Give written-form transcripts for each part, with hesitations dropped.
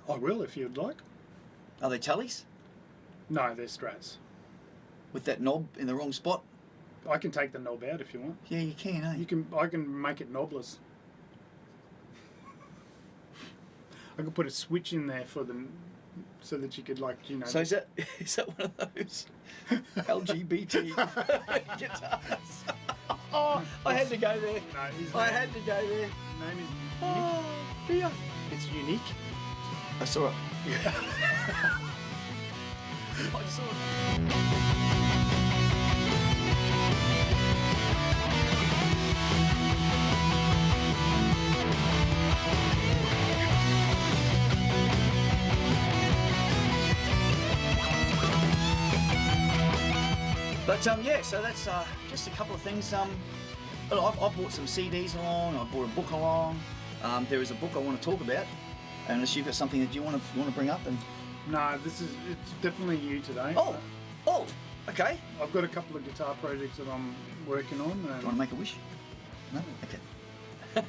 I will if you'd like. Are they tallies? No, they're Strats. With that knob in the wrong spot? I can take the knob out if you want. Yeah, you can, eh? I can make it knobless. I could put a switch in there for them so that you could, like, you know. So is that one of those LGBT guitars? Oh, I had to go there. No, I had to go there. His name is Unique. Oh, dear. It's Unique. I saw it. I saw it. But yeah, so that's just a couple of things. I've bought some CDs along. I bought a book along. There is a book I want to talk about, unless you've got something that you want to bring up. And No, it's definitely you today. Oh, okay. I've got a couple of guitar projects that I'm working on. Do you want to make a wish? No? Okay.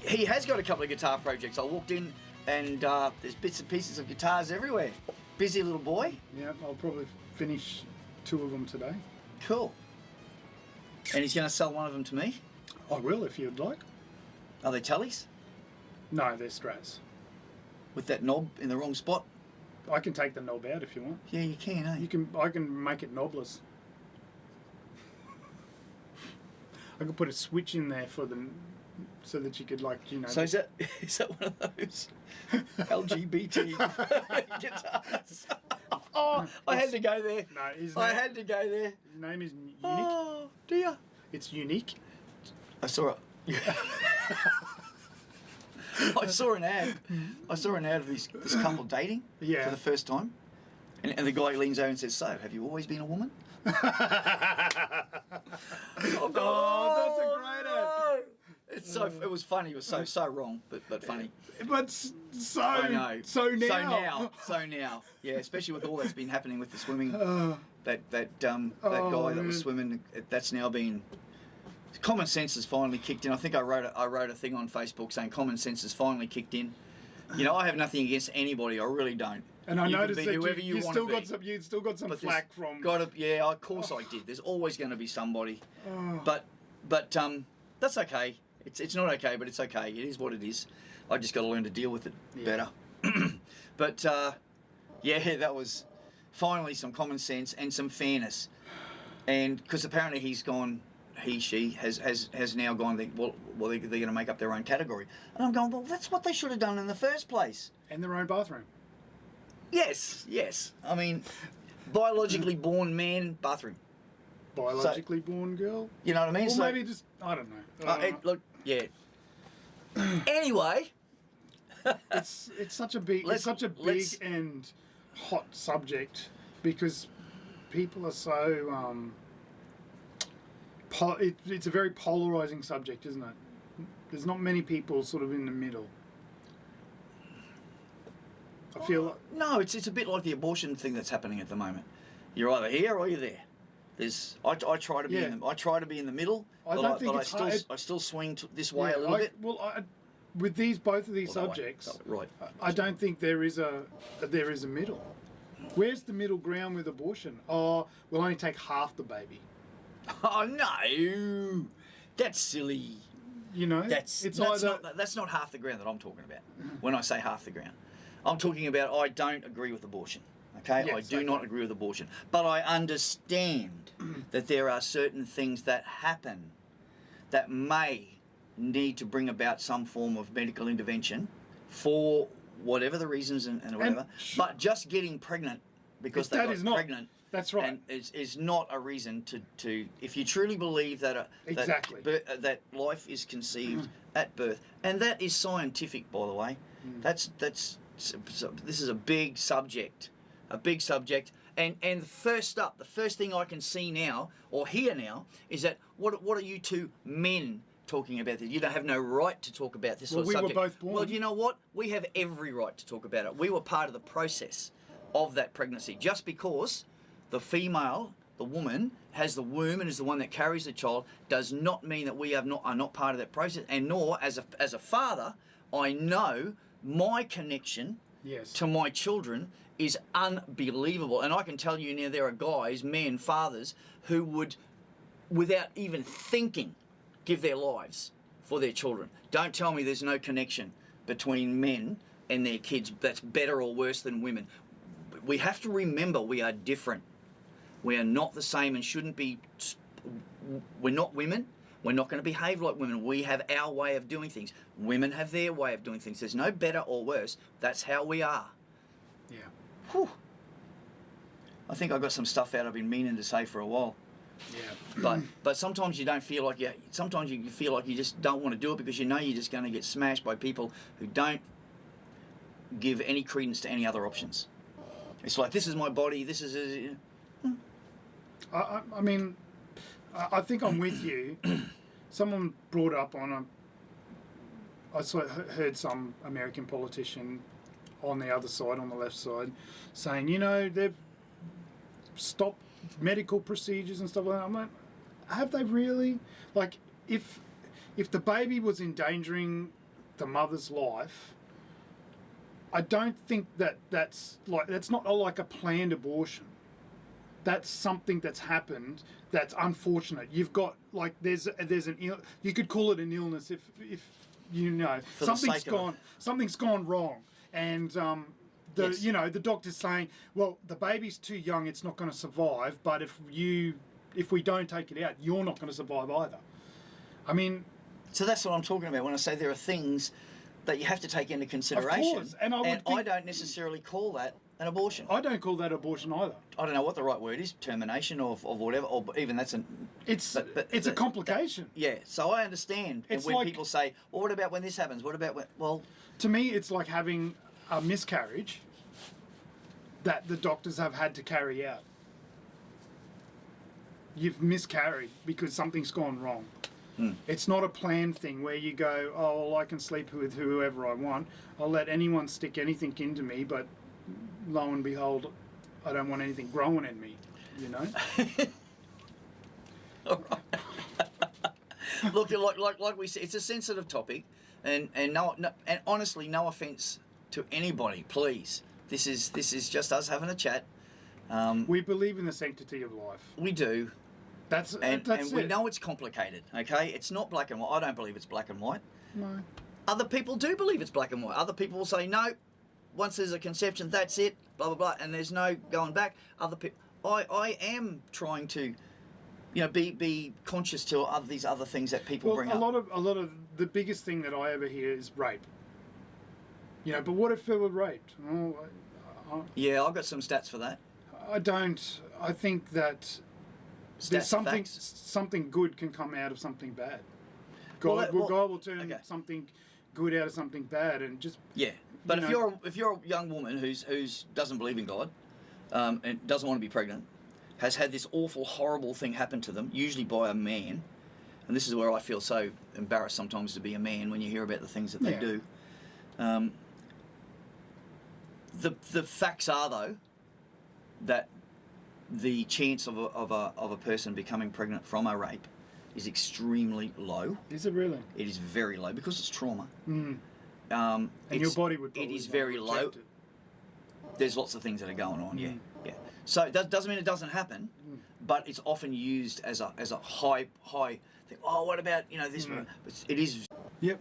He has got a couple of guitar projects. I walked in and there's bits and pieces of guitars everywhere. Busy little boy. Yeah, I'll probably finish 2 of them today. Cool. And he's going to sell one of them to me? I will if you'd like. Are they tallies? No, they're Strats. With that knob in the wrong spot? I can take the knob out if you want. Yeah, you can, eh? I can make it knobless. I could put a switch in there for them so that you could, like, you know. So is that one of those LGBT guitars? Oh, I had to go there. No, I had to go there. His name is Unique. Oh, dear. It's Unique. I saw it. I saw an ad. I saw an ad of this couple dating for the first time. And the guy leans over and says, "So, have you always been a woman?" That's a great ad. It's so. It was funny. It was so wrong, but funny. But so I know. So now. So now. Yeah, especially with all that's been happening with the swimming. That guy that was swimming. That's now been. Common sense has finally kicked in. I think I wrote a thing on Facebook saying common sense has finally kicked in. You know, I have nothing against anybody. I really don't. And I noticed that you still got some flack from. Yeah, of course I did. There's always going to be somebody. But that's okay. It's not okay, but it's okay. It is what it is. I just got to learn to deal with it better. But yeah, that was finally some common sense and some fairness. And because apparently she has now gone. They're going to make up their own category. And I'm going, well, that's what they should have done in the first place. And their own bathroom. Yes. I mean, biologically born man, bathroom. Biologically born girl. You know what I mean? Or maybe just, I don't know. Look, yeah. Anyway, it's such a big and hot subject because people are so. It's a very polarizing subject, isn't it? There's not many people sort of in the middle. I feel like... No, it's a bit like the abortion thing that's happening at the moment. You're either here or you're there. I try to be in the middle. I still swing this way a little bit. Well, with both of these subjects, right. I don't think there is a middle. Where's the middle ground with abortion? Oh, we'll only take half the baby. Oh no, that's silly. You know, that's not half the ground that I'm talking about. When I say half the ground, I'm talking about I don't agree with abortion. Okay, yes, I do not agree with abortion, but I understand that there are certain things that happen that may need to bring about some form of medical intervention for whatever the reasons and whatever. But just getting pregnant because they got pregnant. That's right. And is not a reason to if you truly believe that that life is conceived at birth, and that is scientific, by the way. This is a big subject, and the first thing I can see now or hear now is that what are you two men talking about this? You don't have no right to talk about this sort of subject. We were both born. Well, you know what? We have every right to talk about it. We were part of the process of that pregnancy. Just because the female, the woman, has the womb and is the one that carries the child does not mean that we are not part of that process. And nor, as a father, I know my connection Yes. to my children is unbelievable. And I can tell you now, there are guys, men, fathers, who would, without even thinking, give their lives for their children. Don't tell me there's no connection between men and their kids that's better or worse than women. We have to remember we are different. We are not the same and shouldn't be. We're not women. We're not going to behave like women. We have our way of doing things. Women have their way of doing things. There's no better or worse. That's how we are. Yeah. Whew. I think I've got some stuff out I've been meaning to say for a while. Yeah. But sometimes you don't feel like sometimes you feel like you just don't want to do it because you know you're just going to get smashed by people who don't give any credence to any other options. It's like, this is my body, this is... I mean, I think I'm with you. Someone brought up on I heard some American politician on the other side, on the left side, saying, they've stopped medical procedures and stuff like that. I'm like, have they really? Like, if the baby was endangering the mother's life, I don't think that's not like a planned abortion. That's something that's happened that's unfortunate. You've got, like, there's you could call it an illness if something's gone wrong, and Yes. the doctor's saying, well, the baby's too young, it's not going to survive, but if we don't take it out, you're not going to survive either. I mean, so that's what I'm talking about when I say there are things that you have to take into consideration. Of course, and I don't necessarily call that an abortion. I don't call that abortion either. I don't know what the right word is, termination of whatever, or even that's an... It's a complication. So I understand It's when like, people say, well, what about when this happens? What about when... Well... To me, it's like having a miscarriage that the doctors have had to carry out. You've miscarried because something's gone wrong. It's not a planned thing where you go, oh, well, I can sleep with whoever I want. I'll let anyone stick anything into me, but lo and behold, I don't want anything growing in me, All right. Look, like we said, it's a sensitive topic, and honestly, no offence to anybody, please. This is just us having a chat. We believe in the sanctity of life. We do. That's we it. know it's complicated, okay? It's not black and white. I don't believe it's black and white. No. Other people do believe it's black and white. Other people will say, no, once there's a conception, that's it, blah, blah, blah, and there's no going back. Other people... I am trying to, be conscious to these other things that people bring up. A lot of the biggest thing that I ever hear is rape. But what if they were raped? Yeah, I've got some stats for that. I don't. I think that there's something good can come out of something bad. God will turn something good out of something bad, and just But if you're a young woman who's doesn't believe in God, and doesn't want to be pregnant, has had this awful, horrible thing happen to them, usually by a man, and this is where I feel so embarrassed sometimes to be a man when you hear about the things that they do. The facts are, though, that the chance of a person becoming pregnant from a rape is extremely low. Is it really? It is very low because it's trauma. And your body would probably... It is very low. There's lots of things that are going on, yeah. So that doesn't mean it doesn't happen, but it's often used as a high thing. Oh, what about this? It is. Yep.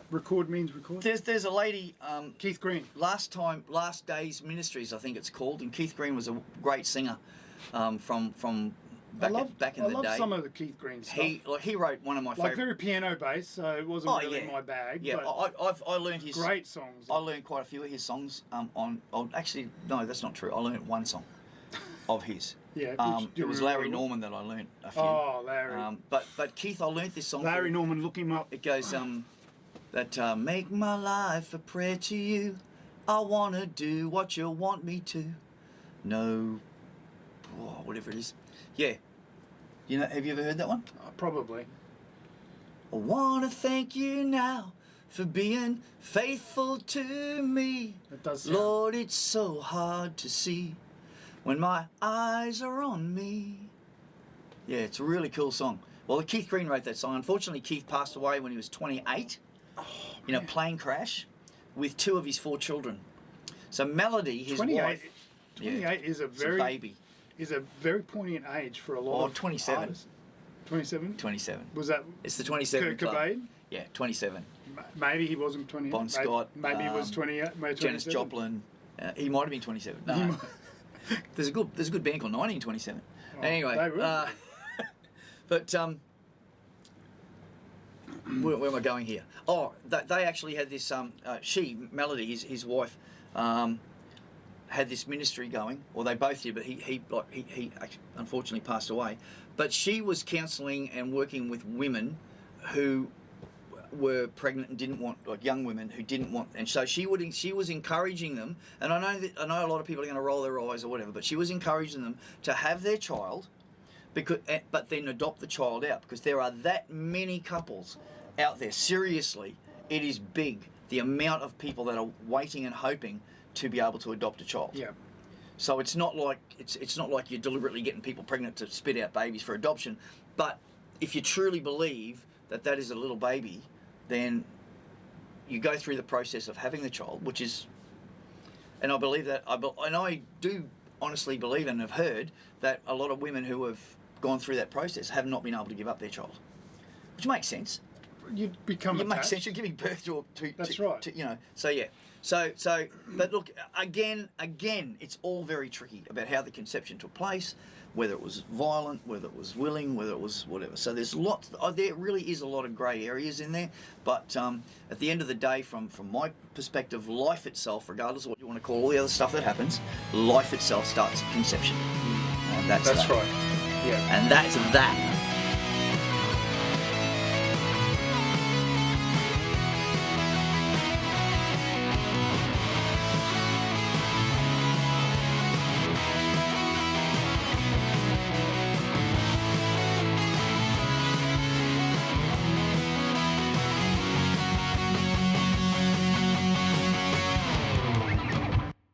Record means record. There's a lady. Keith Green. Last Days Ministries, I think it's called, and Keith Green was a great singer, from back in the day. I love some of the Keith Green stuff. He wrote one of my favourite. Very piano based, so it wasn't really my bag. Yeah, but I learned his great songs. I learned quite a few of his songs. Actually, no, that's not true. I learned one song of his. Yeah. It was Larry Norman that I learned a few. Oh, Larry. But Keith, I learned this song. Larry Norman, look him up. It goes that make my life a prayer to you. I wanna do what you want me to. No, whatever it is. Yeah. Have you ever heard that one? Probably. I wanna thank you now for being faithful to me. It does sound... Lord, it's so hard to see when my eyes are on me. Yeah, it's a really cool song. Well, Keith Green wrote that song. Unfortunately, Keith passed away when he was 28 in a plane crash with 2 of his 4 children. So Melody, his 28, wife, 28 is a is a very baby. is a very poignant age for a lot of 27. artists. 27? 27. Was that It's the 27 Kurt club. Cobain? Yeah, 27. Maybe he wasn't 28. Bon Scott. Maybe he was 28. Maybe Janis 27. Joplin. He might have been 27. He No. might- There's a good band called 1927. Oh, Anyway, they were. but where am I going here? Oh, they actually had this. Melody, his wife, had this ministry going, or they both did. But he actually, unfortunately passed away. But she was counselling and working with women who were pregnant and didn't want, like young women who didn't want, and so she was encouraging them. And I know a lot of people are going to roll their eyes or whatever, but she was encouraging them to have their child, but then adopt the child out, because there are that many couples out there. Seriously, it is big, the amount of people that are waiting and hoping to be able to adopt a child. Yeah. So it's not like you're deliberately getting people pregnant to spit out babies for adoption. But if you truly believe that is a little baby, then you go through the process of having the child, which is, and I believe that, and I do honestly believe and have heard that a lot of women who have gone through that process have not been able to give up their child, which makes sense. You become attached. Makes sense. You're giving birth to That's right. So yeah. So, but look, again, it's all very tricky about how the conception took place, whether it was violent, whether it was willing, whether it was whatever. So there's lots. There really is a lot of grey areas in there. But at the end of the day, from my perspective, life itself, regardless of what you want to call all the other stuff that happens, life itself starts at conception. And that's right. Yeah. And that's that.